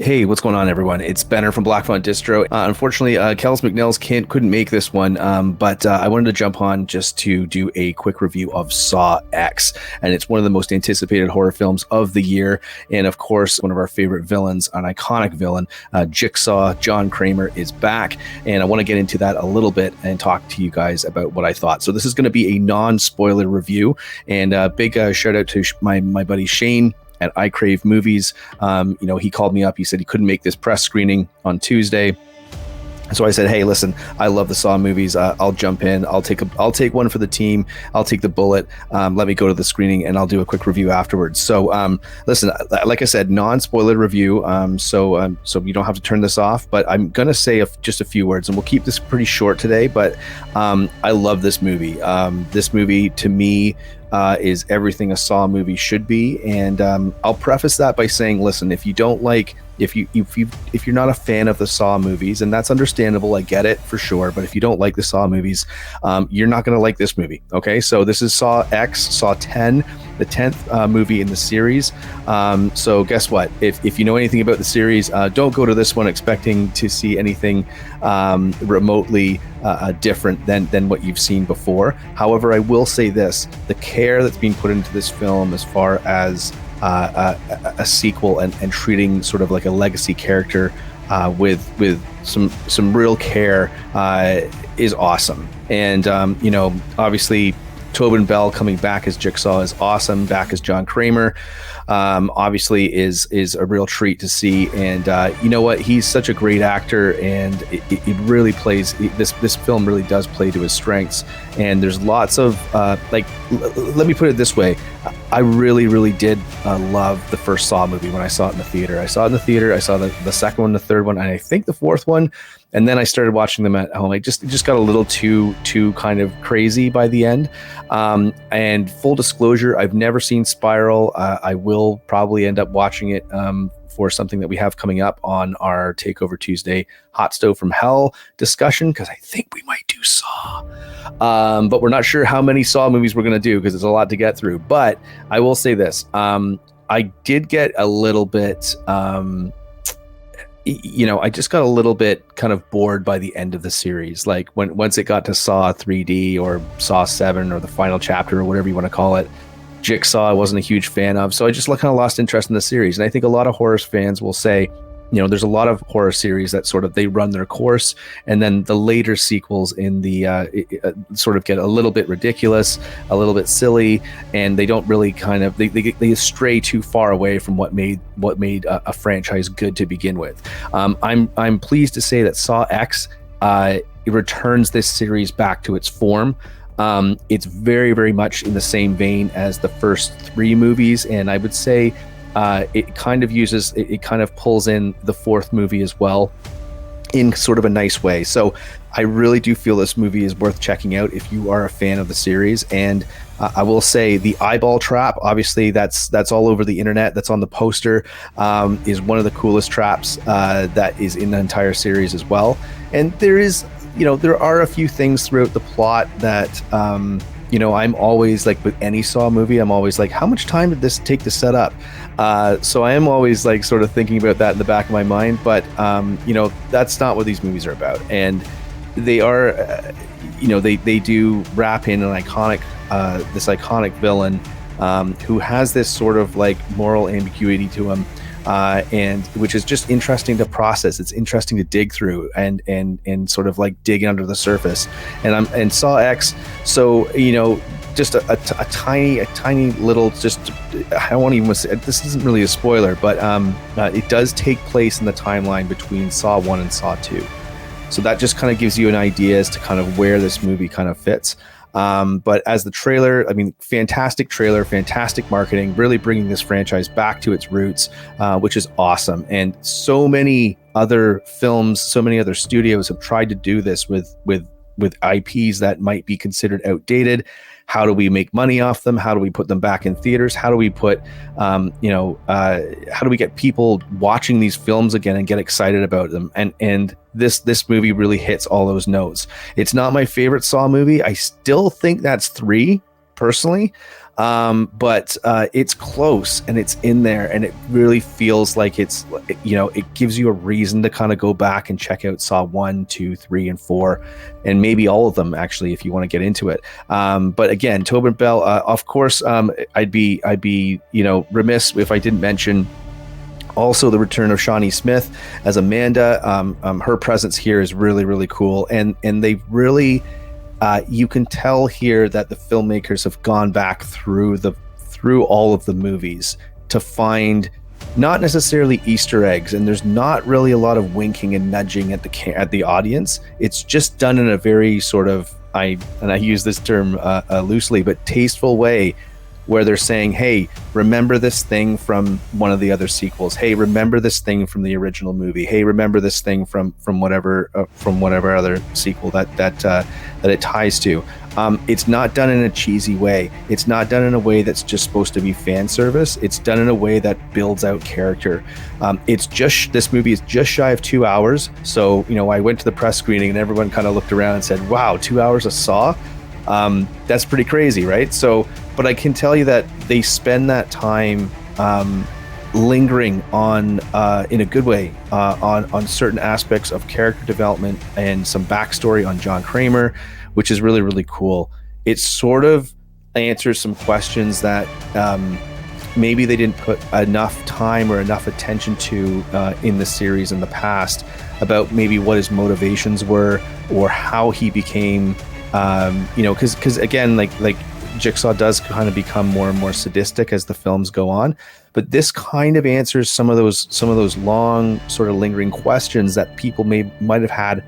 Hey, what's going on, everyone? It's Benner from Fawn Distro. Unfortunately, Kels McNells couldn't make this one, but I wanted to jump on just to do a quick review of Saw X, and it's one of the most anticipated horror films of the year, and of course, one of our favorite villains, an iconic villain, Jigsaw, John Kramer, is back, and I want to get into that a little bit and talk to you guys about what I thought. So this is going to be a non-spoiler review, and big shout out to my buddy Shane at I Crave Movies. He called me up. He said he couldn't make this press screening on Tuesday. So I said, hey, listen, I love the Saw movies. I'll jump in. I'll take one for the team. I'll take the bullet. Let me go to the screening and I'll do a quick review afterwards. So listen, like I said, non-spoiler review. So you don't have to turn this off, but I'm going to say just a few words, and we'll keep this pretty short today, but I love this movie. This movie, to me, is everything a Saw movie should be. And I'll preface that by saying, listen, if you're not a fan of the Saw movies, and that's understandable, I get it for sure, but if you don't like the Saw movies, you're not going to like this movie. Okay, so this is Saw X, Saw 10, the 10th movie in the series. So guess what? If you know anything about the series, don't go to this one expecting to see anything remotely different than what you've seen before. However, I will say this: the care that's being put into this film as far as a sequel and treating sort of like a legacy character with some real care is awesome. And obviously Tobin Bell coming back as Jigsaw is awesome. Back as John Kramer obviously is a real treat to see. And you know what, he's such a great actor, and it really plays, this film really does play to his strengths. And there's lots of let me put it this way, I really did love the first Saw movie when I saw it in the theater. I saw the second one, the third one, and I think the fourth one. And then I started watching them at home. It just got a little too kind of crazy by the end. And full disclosure, I've never seen Spiral. I will probably end up watching it for something that we have coming up on our Takeover Tuesday Hot Stove from Hell discussion, because I think we might do Saw. But we're not sure how many Saw movies we're going to do, because it's a lot to get through. But I will say this. I did get a little bit... I just got a little bit kind of bored by the end of the series. Like once it got to Saw 3D or Saw 7 or the final chapter or whatever you want to call it, Jigsaw I wasn't a huge fan of. So I just kind of lost interest in the series. And I think a lot of horror fans will say, there's a lot of horror series that sort of, they run their course, and then the later sequels in the sort of get a little bit ridiculous, a little bit silly, and they don't really kind of, they stray too far away from what made a franchise good to begin with. I'm pleased to say that Saw X it returns this series back to its form. It's very, very much in the same vein as the first three movies, and I would say it kind of pulls in the fourth movie as well in sort of a nice way. So I really do feel this movie is worth checking out if you are a fan of the series. And I will say the eyeball trap, obviously that's all over the internet, that's on the poster, is one of the coolest traps that is in the entire series as well. And there are a few things throughout the plot that I'm always like, with any Saw movie, I'm always like, how much time did this take to set up? So I am always like sort of thinking about that in the back of my mind, but that's not what these movies are about. And they are, they do wrap in an iconic, this iconic villain who has this sort of like moral ambiguity to him, and which is just interesting to process. It's interesting to dig through and sort of like dig under the surface. And Saw X, so just a tiny little, just, I won't even say, this isn't really a spoiler, but it does take place in the timeline between Saw 1 and Saw 2. So that just kind of gives you an idea as to kind of where this movie kind of fits. But as the trailer, fantastic trailer, fantastic marketing, really bringing this franchise back to its roots, which is awesome. And so many other films, so many other studios have tried to do this with IPs that might be considered outdated. How do we make money off them? How do we put them back in theaters? How do we put, how do we get people watching these films again and get excited about them? And this movie really hits all those notes. It's not my favorite Saw movie. I still think that's 3, personally. But it's close and it's in there, and it really feels like it's, it gives you a reason to kind of go back and check out Saw 1, 2, 3, and 4, and maybe all of them actually if you want to get into it. But again, Tobin Bell, of course, I'd be remiss if I didn't mention also the return of Shawnee Smith as Amanda. Her presence here is really, really cool, and they really. You can tell here that the filmmakers have gone back through all of the movies to find not necessarily Easter eggs, and there's not really a lot of winking and nudging at the audience. It's just done in a very sort of I use this term loosely, but tasteful way, where they're saying, hey, remember this thing from one of the other sequels. Hey, remember this thing from the original movie. Hey, remember this thing from whatever other sequel that it ties to. It's not done in a cheesy way. It's not done in a way that's just supposed to be fan service. It's done in a way that builds out character. This movie is just shy of 2 hours. So, I went to the press screening and everyone kind of looked around and said, wow, 2 hours of Saw? That's pretty crazy, right? So, but I can tell you that they spend that time lingering on, in a good way, on certain aspects of character development and some backstory on John Kramer, which is really, really cool. It sort of answers some questions that maybe they didn't put enough time or enough attention to in the series in the past, about maybe what his motivations were or how he became, because again, like Jigsaw does kind of become more and more sadistic as the films go on, but this kind of answers some of those long sort of lingering questions that people might have had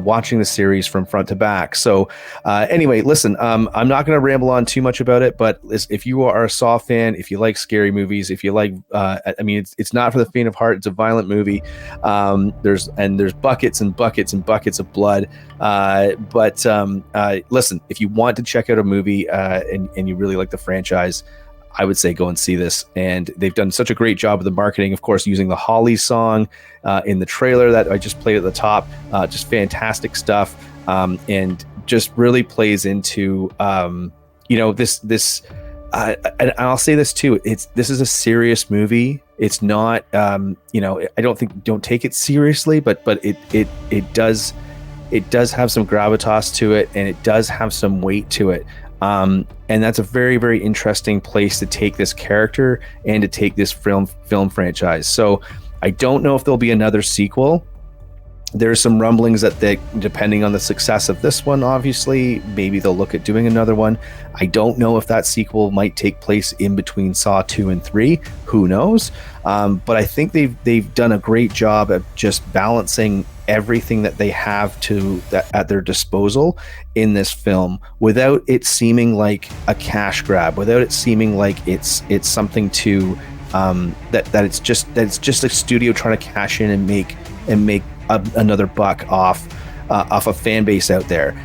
watching the series from front to back. So anyway, listen, I'm not going to ramble on too much about it, but if you are a Saw fan, if you like scary movies, if you like, it's not for the faint of heart. It's a violent movie. There's buckets and buckets and buckets of blood. But listen, if you want to check out a movie and you really like the franchise, I would say go and see this. And they've done such a great job of the marketing, of course, using the Holly song in the trailer that I just played at the top. Just fantastic stuff. And just really plays into, this. And I'll say this too. This is a serious movie. It's not, I don't take it seriously, but it does have some gravitas to it, and it does have some weight to it. And that's a very, very interesting place to take this character and to take this film franchise. So I don't know if there'll be another sequel. There's some rumblings that depending on the success of this one, obviously, maybe they'll look at doing another one. I don't know if that sequel might take place in between Saw 2 and 3. Who knows? But I think they've done a great job of just balancing everything that they have at their disposal in this film, without it seeming like a cash grab, without it seeming like it's something to that it's just a studio trying to cash in and make another buck off a fan base out there.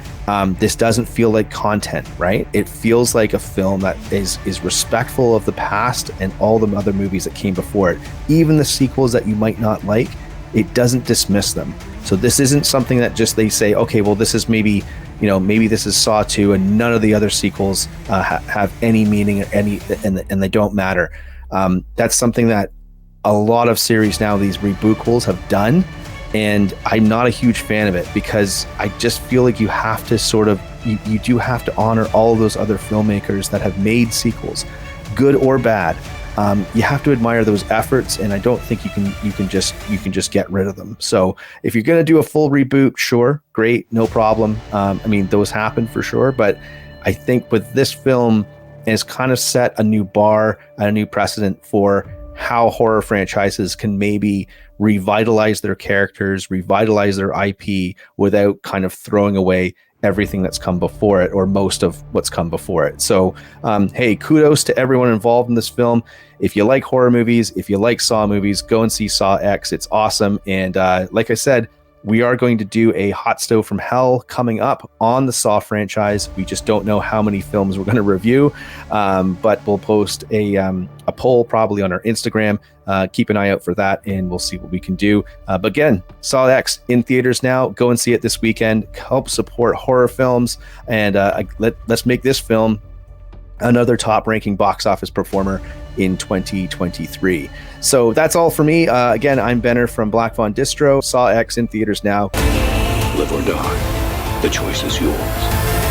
This doesn't feel like content, right? It feels like a film that is respectful of the past and all the other movies that came before it. Even the sequels that you might not like, it doesn't dismiss them. So this isn't something that just they say, okay, well, this is maybe this is Saw 2 and none of the other sequels have any meaning and they don't matter. That's something that a lot of series now, these rebootquels, have done. And I'm not a huge fan of it, because I just feel like you have to you do have to honor all of those other filmmakers that have made sequels, good or bad. You have to admire those efforts, and I don't think you can just get rid of them. So if you're going to do a full reboot, sure, great, no problem. Those happen for sure, but I think with this film, it's kind of set a new bar and a new precedent for how horror franchises can maybe revitalize their characters, revitalize their IP without kind of throwing away everything that's come before it, or most of what's come before it. So, hey, kudos to everyone involved in this film. If you like horror movies, if you like Saw movies, go and see Saw X. It's awesome. And like I said, we are going to do a Hot Stove from Hell coming up on the Saw franchise. We just don't know how many films we're going to review, but we'll post a poll probably on our Instagram. Keep an eye out for that, and we'll see what we can do. But again, Saw X in theaters now. Go and see it this weekend. Help support horror films, and let's make this film another top-ranking box office performer in 2023. So that's all for me. Again, I'm Benner from Black Fawn Distro. Saw X in theaters now. Live or die. The choice is yours.